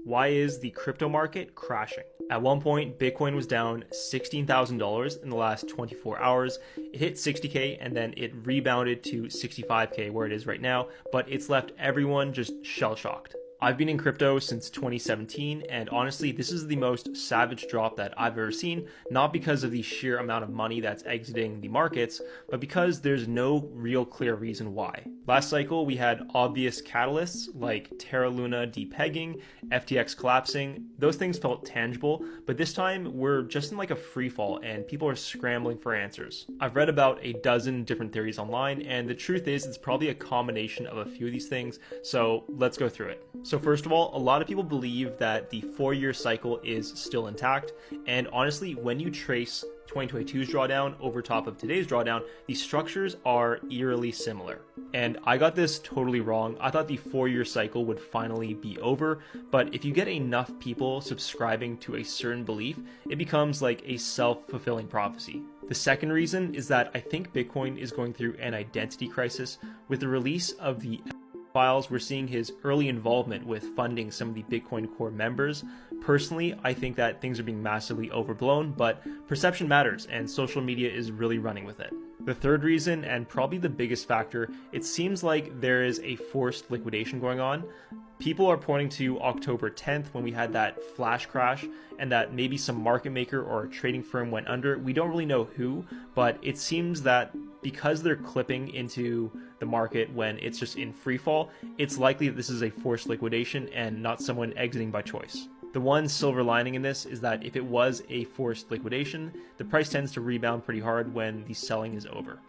Why is the crypto market crashing? At one point, Bitcoin was down $16,000 in the last 24 hours. It hit 60K and then it rebounded to 65K where it is right now, but it's left everyone just shell shocked. I've been in crypto since 2017, and honestly, this is the most savage drop that I've ever seen, not because of the sheer amount of money that's exiting the markets, but because there's no real clear reason why. Last cycle, we had obvious catalysts like Terra Luna depegging, FTX collapsing. Those things felt tangible, but this time we're just in like a free fall and people are scrambling for answers. I've read about a dozen different theories online, and the truth is it's probably a combination of a few of these things, so let's go through it. So first of all, a lot of people believe that the 4-year cycle is still intact, and honestly, when you trace 2022's drawdown over top of today's drawdown, the structures are eerily similar. And I got this totally wrong. I thought the 4-year cycle would finally be over, but if you get enough people subscribing to a certain belief, it becomes like a self-fulfilling prophecy. The second reason is that I think Bitcoin is going through an identity crisis. With the release of the files, we're seeing his early involvement with funding some of the Bitcoin Core members. Personally, I think that things are being massively overblown, but perception matters and social media is really running with it. The third reason, and probably the biggest factor, it seems like there is a forced liquidation going on. People are pointing to October 10th when we had that flash crash and that maybe some market maker or a trading firm went under. We don't really know who, but it seems that because they're clipping into the market when it's just in free fall, it's likely that this is a forced liquidation and not someone exiting by choice. The one silver lining in this is that if it was a forced liquidation, the price tends to rebound pretty hard when the selling is over.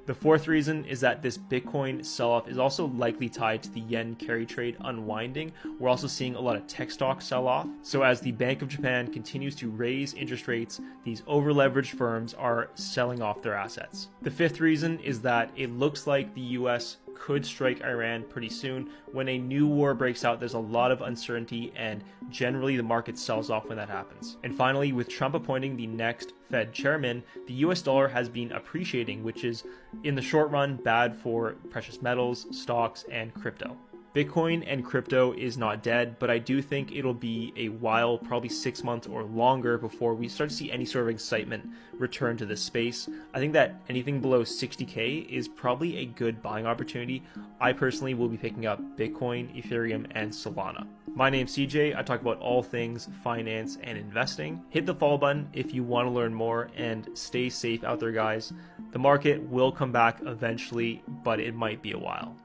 The fourth reason is that this Bitcoin sell-off is also likely tied to the yen carry trade unwinding. We're also seeing a lot of tech stocks sell off. So as the Bank of Japan continues to raise interest rates, these over-leveraged firms are selling off their assets. The fifth reason is that it looks like the US could strike Iran pretty soon. When a new war breaks out, there's a lot of uncertainty and generally the market sells off when that happens. And finally, with Trump appointing the next Fed chairman, the US dollar has been appreciating, which is in the short run bad for precious metals, stocks, and crypto. Bitcoin and crypto is not dead, but I do think it'll be a while, probably 6 months or longer, before we start to see any sort of excitement return to this space. I think that anything below 60K is probably a good buying opportunity. I personally will be picking up Bitcoin, Ethereum, and Solana. My name's CJ. I talk about all things finance and investing. Hit the follow button if you want to learn more, and stay safe out there, guys. The market will come back eventually, but it might be a while.